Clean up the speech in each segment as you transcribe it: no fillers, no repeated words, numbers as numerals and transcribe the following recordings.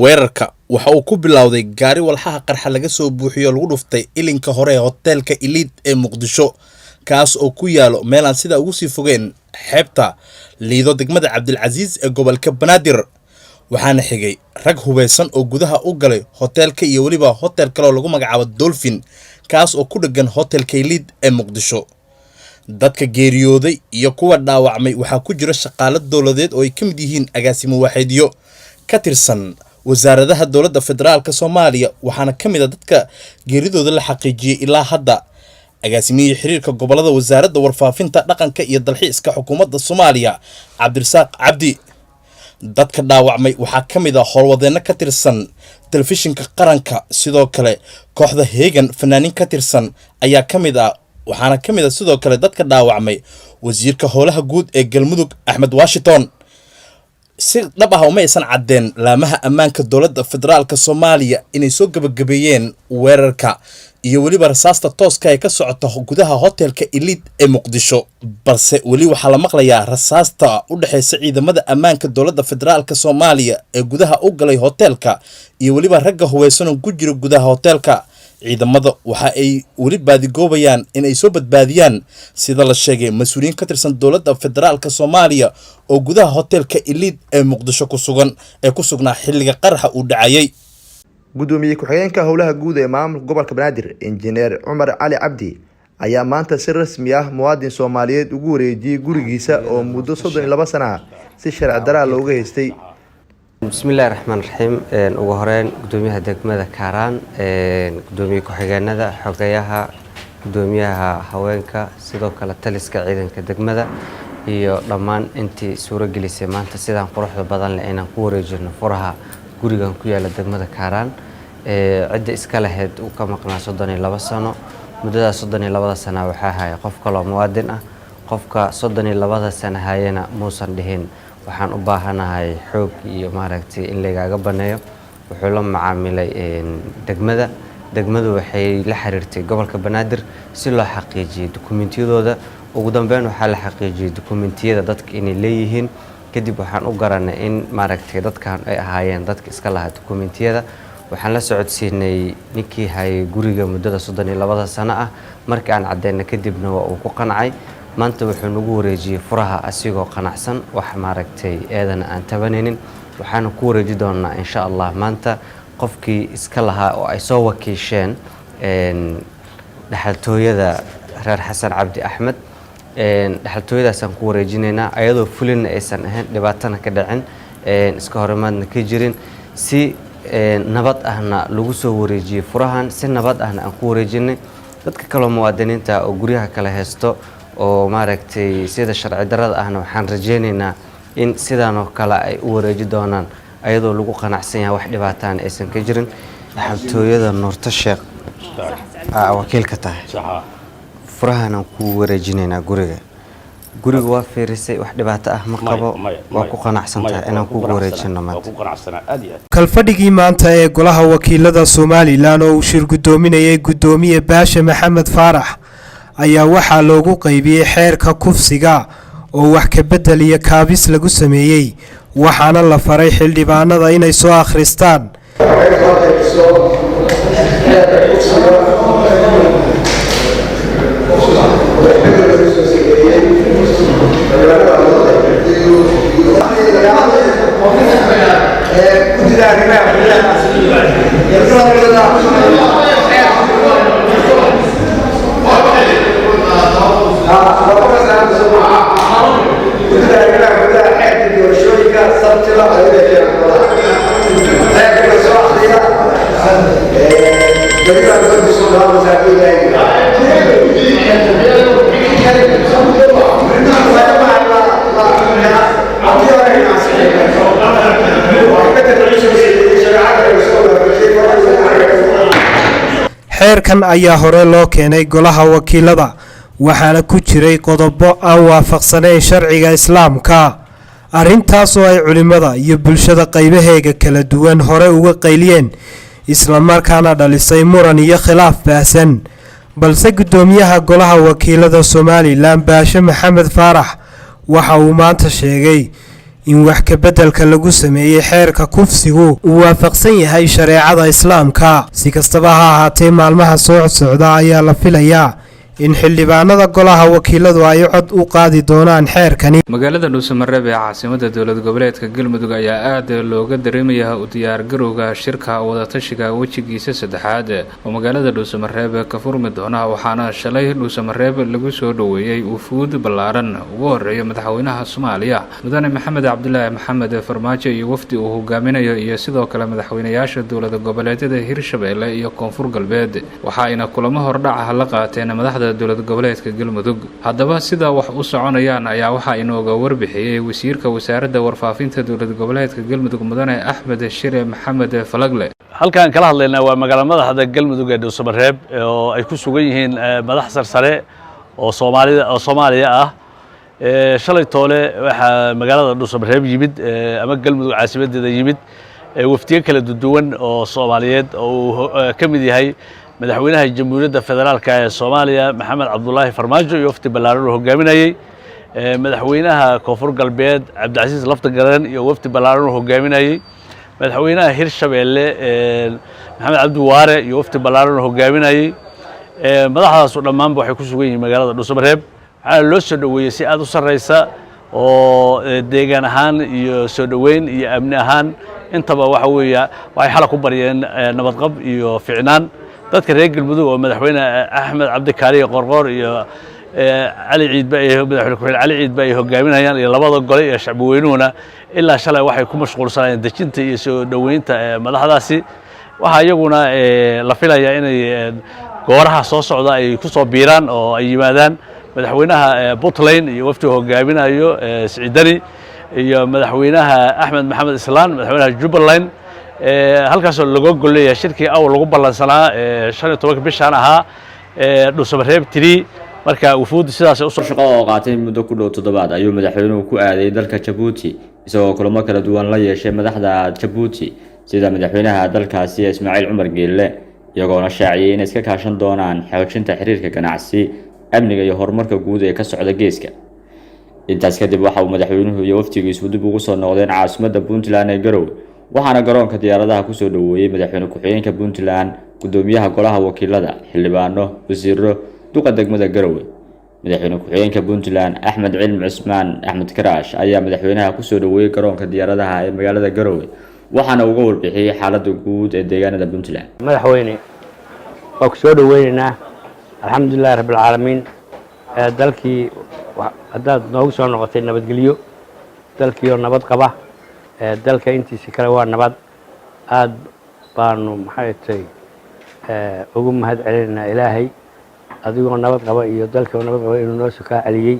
weerarka waxa uu ku bilowday gaari walxaha qarxa laga soo buuxiyo lagu dhuftay ilinka hore ee hoteelka Elite ee Muqdisho kaas oo ku yaalo meel aan sida ugu sii fogeen xeebta liido degmada Cabdilcasiis ee gobolka Banaadir waxaana xigay rag hubeysan oo gudaha u galay hoteelka iyo waliba hotel kale oo lagu magacaabo Dolphin kaas oo ku dhagan hoteelka Elite ee Muqdisho dadka geeriyooday iyo kuwa dhaawacmay waxa ku jira shaqaale dawladeed oo ay kamid yihiin agaasimo waaxeedyo ka tirsan wasaaradaha dawladda federaalka Soomaaliya waxaana kamid ah dadka geeridooda la xaqiijiyay ilaa hadda agaasimiye xiriirka gobolada wasaaradda warfaafinta dhaqanka iyo dalxiiska xukuumadda Soomaaliya Cabdirasaaq Cabdi dadka dhaawacmay waxa kamid ah howlwadeeno ka tirsan telefishinka qaranka sidoo kale kooxda Heegan fanaaniin ka tirsan ayaa kamid ah waxaana kamid ah sidoo kale dadka dhaawacmay wasiirka howlaha guud ee Galmudug Axmed Washington si dhab ah uma aysan cadeen laamaha ammaanka dawladda federaalka Soomaaliya inay soo gabagabeeyeen weerarka iyo waliba rasaasta tooska ay ka socoto gudaha hoteelka Elite ee Muqdisho balse wali waxa la maqlayaa rasaasta u dhaxaysa ciidamada ammaanka dawladda federaalka Soomaaliya ee gudaha u galay hoteelka iyo waliba ragga hubeysan oo ku jira gudaha hoteelka ciidamada waxa ay wali baadigoobayaan in ay soo badbaadiyaan sida la sheegay mas'uuliyiin ka tirsan dawladda federaalka Soomaaliya oo gudaha hoteelka Elite ee Muqdisho ku sugnaa xilliga qaraxa uu dhacayay gudoomiye ku-xigeenka howlaha guud ee maamulka gobolka Banaadir injineer Cumar Cali Cabdi ayaa maanta si rasmi ah muwaadin Soomaaliyeed ugu wareejiyay gurigiisa oo muddo 32 sano ah si sharci darro looga haystay. bismillaahir rahmaanir rahiim ugu horeen gudoomiyaha degmada Kaaraan gudoomiye ku-xigeenada xogayaha gudoomiyaha haweenka sidoo kale taliska ciidanka degmada iyo dhammaan intii suuro gelisay maanta sidaan quruxda badan leh inaan ku wareejino furaha gurigan ku yaala degmada Kaaraan cidda iska lahayd uu ka maqnaa 32 sano muddada 32 sano waxa ahay qof kale oo muwaadin ah qofka 32 sano hayana muusan dhihin waxaan u baahanahay xoog iyo maaragtay in lagaaga baneeyo wuxuu la macaamilay degmadu waxay la xiriirtay gobolka Banaadir si loo xaqiijiyo dokumentiyadooda ugu dambeyn waxa la xaqiijiyay dokumentiyada dadka inay leeyihiin kadib waxaan u garanay in maaragtay dadkan ay ahaayeen dadka iska lahaa dokumentiyada waxaan la socodsiinay ninkii hay guriga muddada 32 sano ah markii aan cadeeyna kadibna waa uu ku qancay maanta wuxuu nagu wareejiyay furaha asigoo qanacsan wax maaragtay eedana aan tabanaynin waxaan ku wareeji doonaa insha Allah maanta qofkii iska lahaa oo ay soo wakiisheen dhaxaltooyada reer Xasan Cabdi Axmed dhaxaltooyadaas aan ku wareejinayna ayadoo fulina aysan ahayn dhibaatana ka dhacin iska horimaadna ka jirin si nabad ahna lagu soo wareejiyay furahan si nabad ahna aan ku wareejinay dadka kale muwaadiniinta oo guryaha kala haysto oo maaragtay sida sharci darrada ahna waxaan rajaynaynaa in sidaan oo kale ay u wareeji doonaan ayadoo lagu qanacsan yahay wax dhibaataan aysan ka jirin dhaxaltooyada Nuurta Sheekh wakiilka tahay furahan aan ku wareejinaynaa guriga waa fiirisay wax dhibaato ah ma qabo waa ku qanacsantahay inaan ku wareejino maanta kalfadhigii maanta ee golaha wakiilada Soomaaliland oo uu shir gudoominayay gudoomiye Baasha Maxamed Faarax ayaa waxaa loogu qaybiyay xeerka kufsiga oo wax ka bedel iyo kaabis lagu sameeyay waxaana la faray xildhibaanada inay soo akhristaan xeerkan ayaa hore loo keenay golaha wakiilada waxaana ku jiray qodobo aan waafaqsanayn sharciga islaamka arintaas oo ay culimada iyo bulshada qaybaheega kala duwan hore uga qayliyeen isla markaana dhalisay muran iyo khilaaf baahsan balse gudoomiyaha golaha wakiilada Soomaaliland Baasha Maxamed Faarax waxa uu maanta sheegay in wax ka beddelka lagu sameeyey xeerka kufsigu uu waafaqsan yahay shareecada islaamka. Si kastaba ha ahaatee, maalmaha soo socda ayaa la filayaa in xildhibaanada golaha wakiiladu ay cod u qaadi doonaan xeerkani. magaalada dhuusamareeb ee caasimada dowlad goboleedka galmudug ayaa aad looga dareemayaa u diyaargarowga shirka wadatashiga wejigiisa saddexaad oo magaalada dhuusamareeb ka furmi doona, waxaana shalay dhuusamareeb lagu soo dhoweeyey wufuud ballaaran ugu horeeya madaxweynaha Soomaaliya mudane maxamed cabdulaahi maxamed farmaajo iyo wafdi uu hogaaminayo, iyo sidoo kale madaxweynayaasha dowlad goboleedyada Hirshabelle iyo Koonfur Galbeed. waxaayna kulamo hordhac la qaateen madaxda dowlad goboleedka galmudug. haddaba sida wax u soconayaan ayaa waxaa inooga warbixiyey wasiirka wasaaradda warfaafinta dowlad goboleedka galmudug mudane Axmed Shire Maxamed Falagle. halkaan kala hadlaynaa waa magaalada madaxda galmudug ee dhuusamareeb oo ay ku sugan yihiin madax sarsare oo Soomaaliya ah. shalay toole waxaa magaalada dhuusamareeb yimid ama galmudug caasimadeeda yimid wafdiyo kala duwan oo Soomaaliyeed oo ka mid yahay madaxweynaha jamhuuriyadda federaalka ee Soomaaliya maxamed cabdulaahi farmaajo iyo wafdi ballaaran oo hogaaminayay, madaxweynaha Koonfur Galbeed Cabdicasiis Laftagareen iyo wafdi ballaaran oo hogaaminayay, madaxweynaha Hirshabelle maxamed cabdi waare iyo wafdi ballaaran oo hogaaminayay. madaxdaas oo dhammaanba waxay ku sugan yihiin magaalada dhuusamareeb. waxaana loo soo dhoweeyey si aad u sarreysa oo deegaan ahaan iyo soo dhoweyn iyo amni ahaan intaba waxa weeye waxay xal ku baryeen nabadqab iyo ficnaan. dadka reer galmudug oo madaxweyne Axmed Cabdi Kaariye Qorqor iyo cali ciidba iyo madaxweyne ku-xigeen cali ciidba ay hogaaminayaan iyo labada gole ee shacbi weynuhuna ilaa shalay waxay ku mashquulsanayeen dejinta iyo soo dhoweynta madaxdaasi. waxaa iyaguna la filayaa inay gooraha soo socda ay ku soo biiraan oo ay yimaadaan madaxweynaha Puntland iyo wafdi hogaaminayo Siciidani iyo madaxweynaha Axmed Maxamed Islaan madaxweynaha Jubbaland. halkaas oo lagu goleeyahay shirkii aw lagu ballansanaa 15 bishan ahaa dhuusamareeb 3. marka wufuud sidaas u shaqo oo qaatay muddo ku dhow 7 ayuu madaxweynuhu ku aaday dalka Djibouti isagoo kulamo kala duwan la yeeshay madaxda Djibouti sida madaxweynaha dalkaasi Ismaaciil Cumar Geelle, iyagoona shaaciyay in iska kaashan doonaan xoojinta xiriirka ganacsi, amniga iyo horumarka guud ee ka socda geeska. intaas kadib waxa uu madaxweynuhu iyo wafdigiisu dib ugu soo noqdeen caasimadda Puntland ee Garowe, waxaana garoonka diyaaradaha ku soo dhoweeyay madaxweyne ku-xigeenka Puntland, gudoomiyaha golaha wakiilada, xildhibaano, wasiiro, duqa degmada Garowe. madaxweyne ku-xigeenka Puntland Axmed Cilmi Cismaan Axmed Karaash ayaa madaxweynaha ku soo dhoweeyay garoonka diyaaradaha ee magaalada Garowe, waxaana uga warbixiyay xaaladda guud ee deegaanada Puntland. madaxweyne waa ku soo dhoweynaynaa alxamdulillahi rabbil caalamiin. dalkii haddaad noogu soo noqotay nabadgelyo, dalkii oo nabad qaba, dalka intiisa kale waa nabad. aad baanu maxay tahay ugu mahad celinaynaa ilaahay adigoo nabad qaba iyo dalka nabad qaba inuu noo soo kaa celiyey.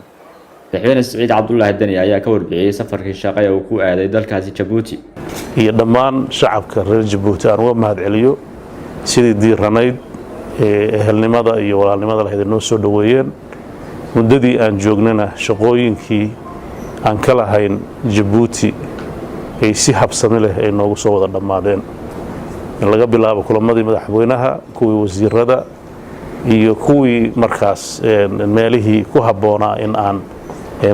madaxweyne Siciid Cabdulaahi Dani ayaa ka warbixiyay safarkii shaqo ee uu ku aaday dalkaasi Djibouti iyo dhammaan shacabka reer Djibouti. aan uga mahad celiyo sidii diiranayd ehelnimada iyo walaalnimada lahayd noo soo dhoweeyeen. muddadii aan joognana shaqooyinkii aan ka lahayn Djibouti ay si habsami leh ay noogu soo wada dhammaadeen. in laga bilaabo kulamadii madaxweynaha, kuwii wasiirada iyo kuwii markaas meelihii ku habboonaa in aan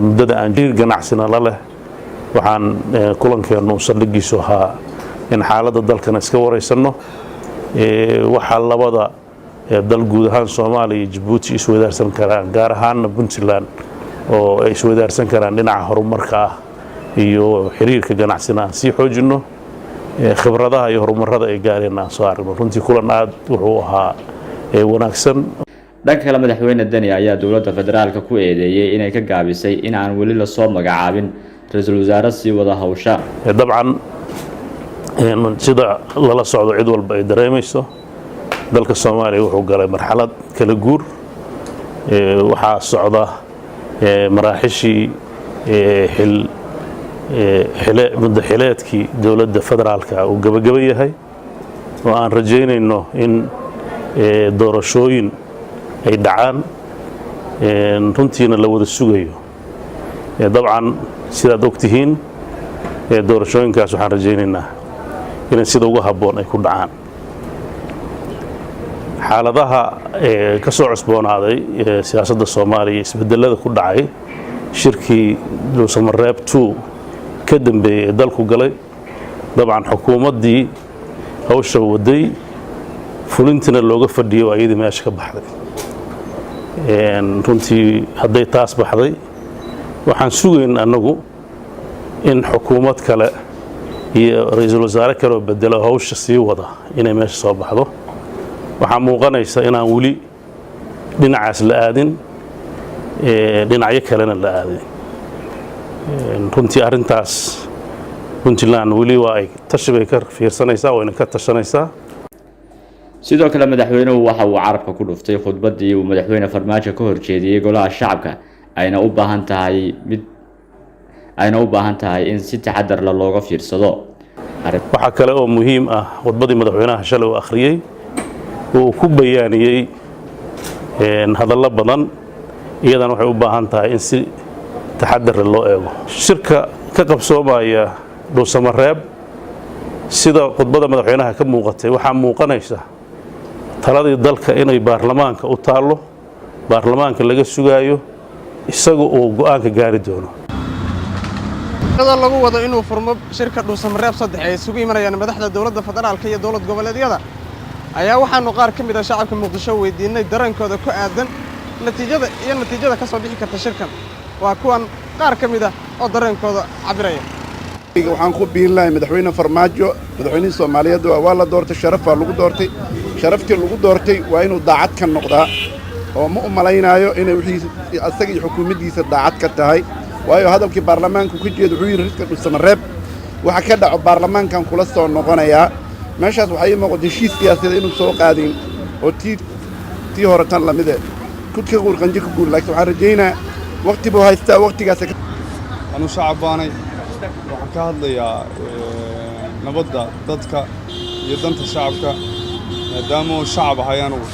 muddada aan jir ganacsina la leh. waxaan kulankeenu saldhigiisu ahaa in xaaladda dalkana iska wareysanno. waxaa labada dal guud ahaan Soomaaliya iyo Djibouti isweydaarsan karaan, gaar ahaan Puntland oo ay isweydaarsan karaan dhinaca horumarka ah iyo xiriirka ganacsina aan sii xoojinno. khibradaha iyo horumarada ay gaareen aan soo aragno. runtii kulan aad wuxuu ahaa wanaagsan. dhanka kale madaxweyne Dani ayaa dowladda federaalka ku eedeeyay inay ka gaabisay in aan weli la soo magacaabin ra'iisul wasaare sii wada hawsha. dabcan sida lala socdo cid walba ay dareemayso, dalka Soomaaliya wuxuu galay marxalad kala guur. waxaa socda maraaxishii muddaxileedkii dowladda federaalka uu gabagaba yahay, oo aan rajaynayno in doorashooyin ay dhacaan, runtiina la wada sugayo. dabcan sidaad ogtihiin doorashooyinkaas waxaan rajaynaynaa inay sida ugu habboon ay ku dhacaan. xaaladaha ka soo cusboonaaday siyaasadda Soomaaliya isbedelada ku dhacay shirkii dhuusamareeb 2 ka dambeeyay ee dalku galay dabcan xukuumaddii hawsha waday fulintina looga fadhiyo ayadii meesha ka baxday runtii hadday taas baxday waxaan sugayn annagu in xukuumad kale iyo ra'iisul wasaare kale oo bedelo hawsha sii wada inay meesha soo baxdo waxaa muuqanaysa inaan weli dhinacaas la aadin dhinacyo kalena la aadin runtii arrintaas puntland weli waa ay tashi bay ka fiirsanaysaa wayna ka tashanaysaa sidoo kale madaxweynuhu waxa uu carabka ku dhuftay khudbaddii uu madaxweyne farmaajo ka horjeediyey golaha shacabka ayna u baahan tahay in si taxadar leh looga fiirsado waxaa kale oo muhiim ah khudbaddii madaxweynaha shalay uu akhriyey oo uu ku bayaaniyey hadallo badan iyadana waxay u baahan tahay in si taxadar leh loo eego shirka ka qabsoomaya dhuusamareeb sida khudbadda madaxweynaha ka muuqatay waxaa muuqanaysa taladii dalka inay baarlamaanka u taallo baarlamaanka laga sugaayo isaga uu go'aanka gaari doono lagu wado inuu furmo shirka dhuusamareeb 3 ay isugu imanayaan madaxda dowladda federaalka iyo dowlad goboleedyada ayaa waxaanu qaar ka mid ah shacabka Muqdisho weydiinay dareenkooda ku aadan natiijada ka soo bixi karta shirkan waa kuwan qaar ka mid ah oo dareenkooda cabiraya waxaan ku biin lahay madaxweyne farmaajo madaxweynaha Soomaaliyeed waa la doortay sharaf lagu doortay sharaftii lagu doortay waa inuu daacad ka noqdaa oo ma u malaynayo inay wixii asaga iyo xukuumaddiisa daacad ka tahay waayo hadalkii baarlamaanku ku jeedo wuxuu yiri shirka dhuusamareeb waxa ka dhaco baarlamaankan kula soo noqonaya meeshaas waxay muuqatay heshiis siyaasadeed inuu soo qaadin oo tii hore tan lamid ah kudka qurqanji ku guul laakiin waxaan rajaynaa waqti buu haystaa waqtigaas anu shacbaanay waxaan ka hadlayaa nabadda dadka iyo danta shacabka maadaama uu shacab ahay anugu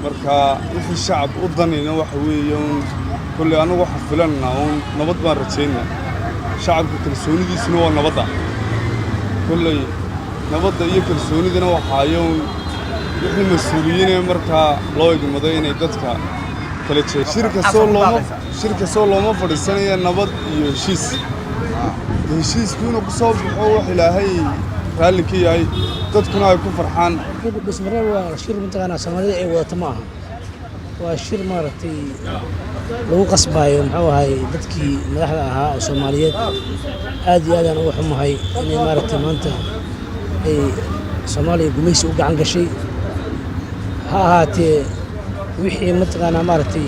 marka wixii shacab u danayna waxa weeye kulli anugu waxaan filanaa nabad baan rajaynaa shacabka kalsoonidiisuna waa nabadda kulli nabadda iyo kalsoonidina waxaayo wixii mas-uuliyiin markaa loo igmaday inay dadka kala jeedaan shirka soo looma fadhiisanaya nabad iyo heshiisku inuu ku soo baxo wax ilaahay raalli ka yahay dadkuna ay ku farxaan dhuusamareeb waa shir mataqaanaa Soomaalida ay wadata ma aha waa shir maaragtay lagu qasbayo muxuu ahay dadkii madaxda ahaa oo Soomaaliyeed aad iyo aad aan uga xumahay inay maaragtay maanta ay Soomaaliya gumaysi u gacan gashay ha ahaatee wixii mataqaanaa maaragtay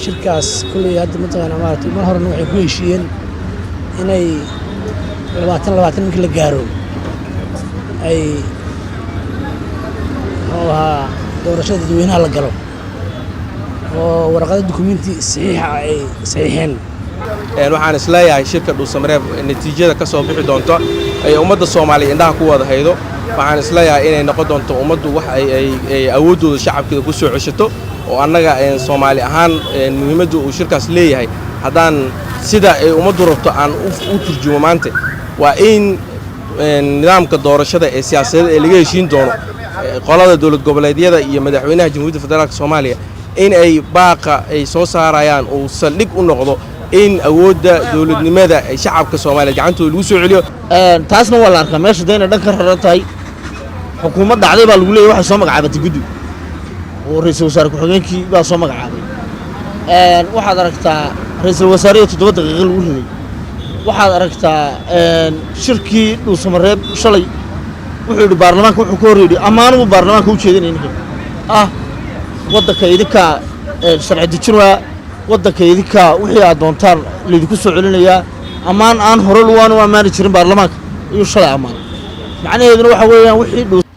shirkaas kulli hadda mataqaanaa maaragtay mar horena waxay ku heshiiyeen inay 20 markii la gaaro ay doorashada dadweynaha la galo oo warqada dukumeenti saxiixa ay saxiixeen waxaan isleeyahay shirka dhuusamareeb natiijada ka soo bixi doonto ay ummadda Soomaaliyeed indhaha ku wada haydo waxaan isleeyahay inay noqon doonto ummaddu wax ay awoodooda shacabkeeda ku soo ceshato oo annaga Soomaali ahaan muhiimadda uu shirkaas leeyahay haddaan sida ay ummaddu rabto aan u turjumo maanta waa in nidaamka doorashada ee siyaasadeed ee laga heshiin doono qolada dowlad goboleedyada iyo madaxweynaha Jamhuuriyadda Federaalka Soomaaliya in ay baaqa ay soo saarayaan oo saldhig u noqdo in awoodda dowladnimada ay shacabka Soomaaliyeed gacantooda lagu soo celiyo taasna waa la arkaa meesha dayna dhanka raran tahay xukuumad dhacday baa lagu leeyahay waxa soo magacaabatay guddi oo ra'iisul wasaare ku-xigeenkii baa soo magacaabay waxaad aragtaa ra'iisul wasaaraha 7 daqiiqo lagu riday waxaad aragtaa shirkii dhuusamareeb shalay wuxuu yiri baarlamaanka wuxuu ka horeeyay ammaanu baarlamaanka u jeedinayay waddanka idinka sharci dejin waa waddanka idinka wixii aad doontaan lidinku soo celinayaa ammaan aan hore loo ammaani jirin baarlamaanka iyo shalay ammaan macnaheedu waxa weeyaan wixii